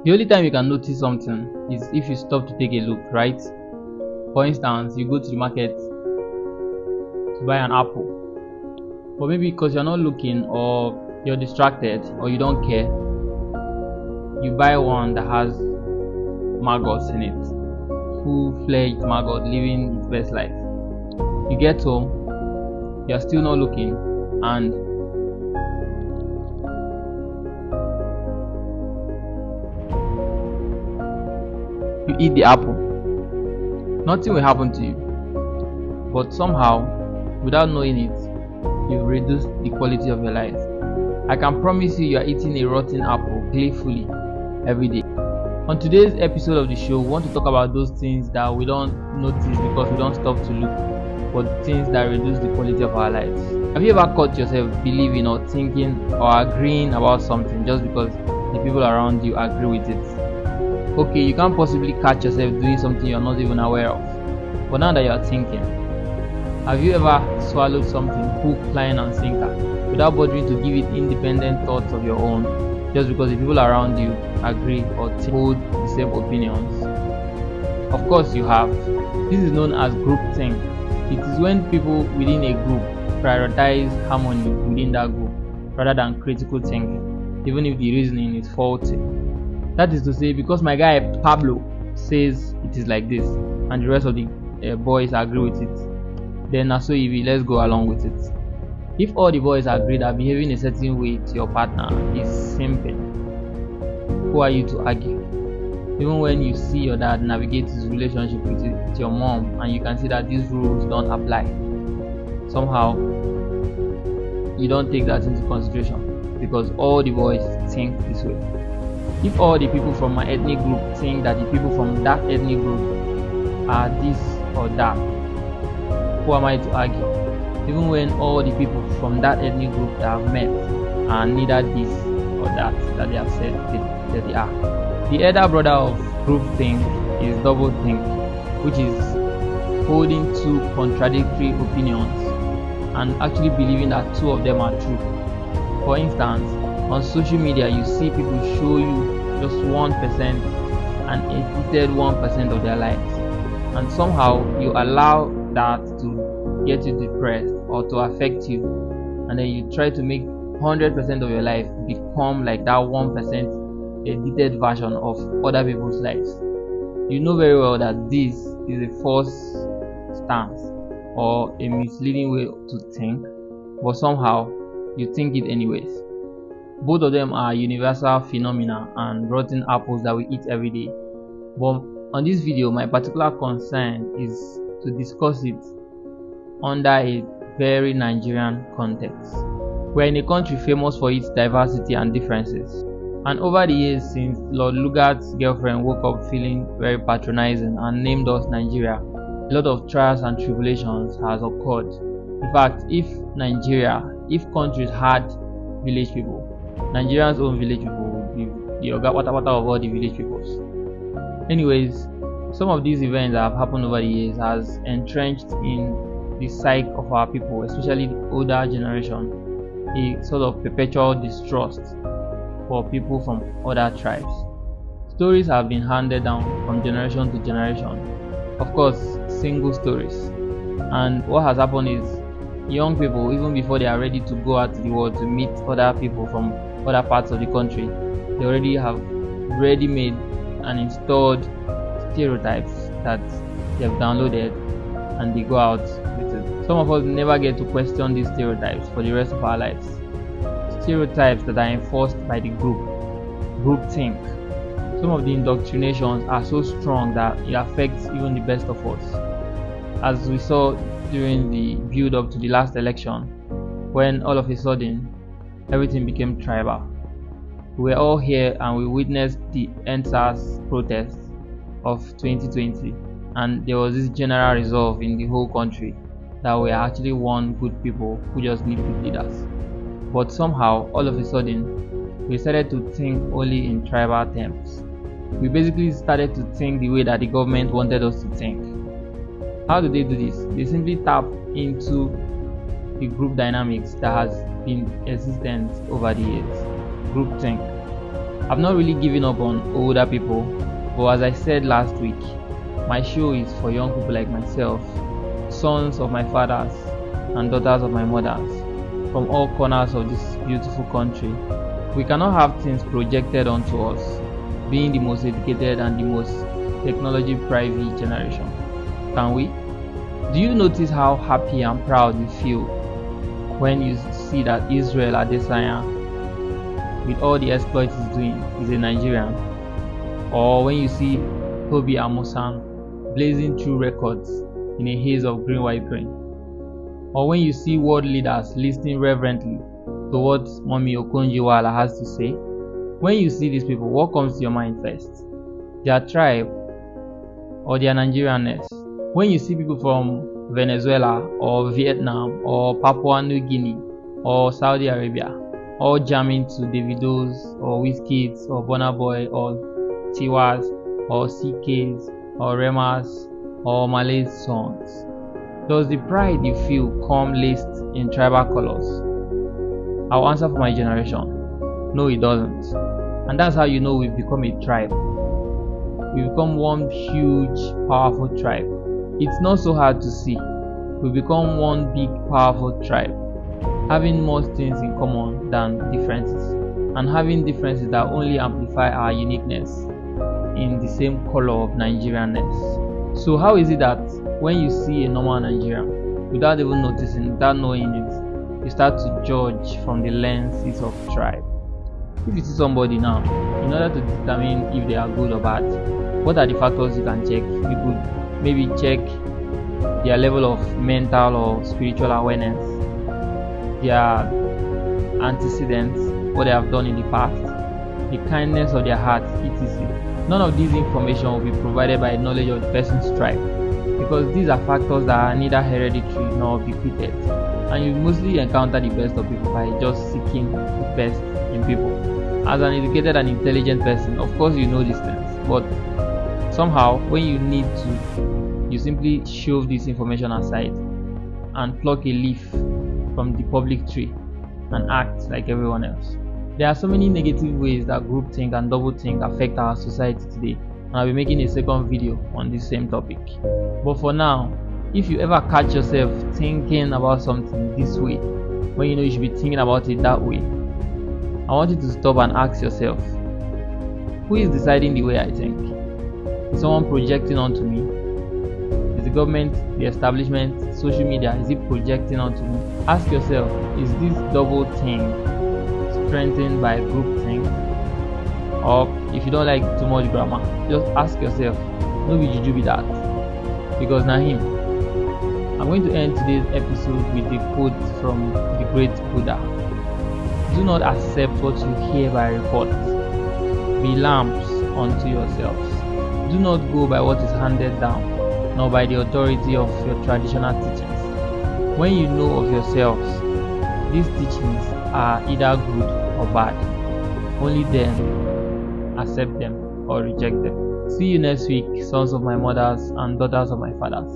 The only time you can notice something is if you stop to take a look, right? For instance, you go to the market to buy an apple, but maybe because you're not looking or you're distracted or you don't care, you buy one that has maggots in it, full-fledged maggot living its best life. You get home, you're still not looking, and you eat the apple. Nothing will happen to you, but somehow, without knowing it, you've reduced the quality of your life. I can promise you are eating a rotten apple gleefully every day. On today's episode of the show, we want to talk about those things that we don't notice because we don't stop to look, but things that reduce the quality of our lives. Have you ever caught yourself believing or thinking or agreeing about something just because the people around you agree with it? Okay, you can't possibly catch yourself doing something you're not even aware of, but now that you're thinking, have you ever swallowed something hook, line and sinker without bothering to give it independent thoughts of your own just because the people around you agree or hold the same opinions? Of course you have. This is known as groupthink. It is when people within a group prioritize harmony within that group rather than critical thinking, even if the reasoning is faulty. That is to say, because my guy Pablo says it is like this and the rest of the boys agree with it, then so easy, let's go along with it. If all the boys agree that behaving a certain way to your partner is simple, who are you to argue? Even when you see your dad navigate his relationship with your mom and you can see that these rules don't apply, somehow you don't take that into consideration because all the boys think this way. If all the people from my ethnic group think that the people from that ethnic group are this or that, who am I to argue? Even when all the people from that ethnic group that have met are neither this or that they have said that they are. The elder brother of groupthink is doublethink, which is holding two contradictory opinions and actually believing that two of them are true. For instance, on social media you see people show you just 1% and edited 1% of their lives, and somehow you allow that to get you depressed or to affect you, and then you try to make 100% of your life become like that 1% edited version of other people's lives. You know very well that this is a false stance or a misleading way to think, but somehow you think it anyways. Both of them are universal phenomena and rotten apples that we eat every day. But on this video, my particular concern is to discuss it under a very Nigerian context. We're in a country famous for its diversity and differences. And over the years since Lord Lugard's girlfriend woke up feeling very patronizing and named us Nigeria, a lot of trials and tribulations has occurred. In fact, if countries had village people, Nigerians' own village people would be the wata of all the village peoples. Anyways, some of these events that have happened over the years has entrenched in the psyche of our people, especially the older generation, a sort of perpetual distrust for people from other tribes. Stories have been handed down from generation to generation. Of course, single stories. And what has happened is young people, even before they are ready to go out to the world to meet other people from other parts of the country, they already have ready-made and installed stereotypes that they have downloaded and they go out with it. Some of us never get to question these stereotypes for the rest of our lives. Stereotypes that are enforced by the groupthink. Some of the indoctrinations are so strong that it affects even the best of us. As we saw during the build-up to the last election, when all of a sudden everything became tribal. We were all here and we witnessed the EndSARS protests of 2020, and there was this general resolve in the whole country that we are actually one good people who just need good leaders. But somehow, all of a sudden, we started to think only in tribal terms. We basically started to think the way that the government wanted us to think. How do they do this? They simply tap into the group dynamics that has been existent over the years. Groupthink. I've not really given up on older people, but as I said last week, my show is for young people like myself, sons of my fathers and daughters of my mothers, from all corners of this beautiful country. We cannot have things projected onto us, being the most educated and the most technology privy generation. Can we? Do you notice how happy and proud you feel when you see that Israel Adesanya, with all the exploits he's doing, is a Nigerian? Or when you see Toby Amusan blazing through records in a haze of green, white, green? Or when you see world leaders listening reverently to what Mommy Okonjo-Iweala has to say? When you see these people, what comes to your mind first? Their tribe or their Nigerianness? When you see people from Venezuela or Vietnam or Papua New Guinea or Saudi Arabia all jamming to Davido's or Wizkid's or Burna Boy or Tiwa's or CK's or Rema's or Malay's songs, does the pride you feel come laced in tribal colors? I'll answer for my generation. No, it doesn't. And that's how you know we've become a tribe. We've become one huge, powerful tribe. It's not so hard to see. We've become one big, powerful tribe, having more things in common than differences, and having differences that only amplify our uniqueness in the same color of Nigerianness. So how is it that when you see a normal Nigerian, without even noticing, without knowing it, you start to judge from the lenses of tribe? If you see somebody now, in order to determine if they are good or bad, what are the factors you can check? You could maybe check their level of mental or spiritual awareness, their antecedents, what they have done in the past, the kindness of their heart, etc. None of these information will be provided by knowledge of the person's tribe, because these are factors that are neither hereditary nor bequeathed, and you mostly encounter the best of people by just seeking the best in people. As an educated and intelligent person, of course you know these things, but somehow when you need to, you simply shove this information aside and pluck a leaf from the public tree and act like everyone else. There are so many negative ways that groupthink and doublethink affect our society today, and I'll be making a second video on this same topic. But for now, if you ever catch yourself thinking about something this way, when you know you should be thinking about it that way, I want you to stop and ask yourself, who is deciding the way I think? Is someone projecting onto me? Is the government, the establishment, social media, is it projecting onto me? Ask yourself, is this double thing strengthened by groupthink? Or if you don't like too much grammar, just ask yourself, no be juju be that? Because now him. I'm going to end today's episode with a quote from the great Buddha. Do not accept what you hear by report. Be lamps unto yourselves. Do not go by what is handed down, nor by the authority of your traditional teachings. When you know of yourselves, these teachings are either good or bad. Only then accept them or reject them. See you next week, sons of my mothers and daughters of my fathers.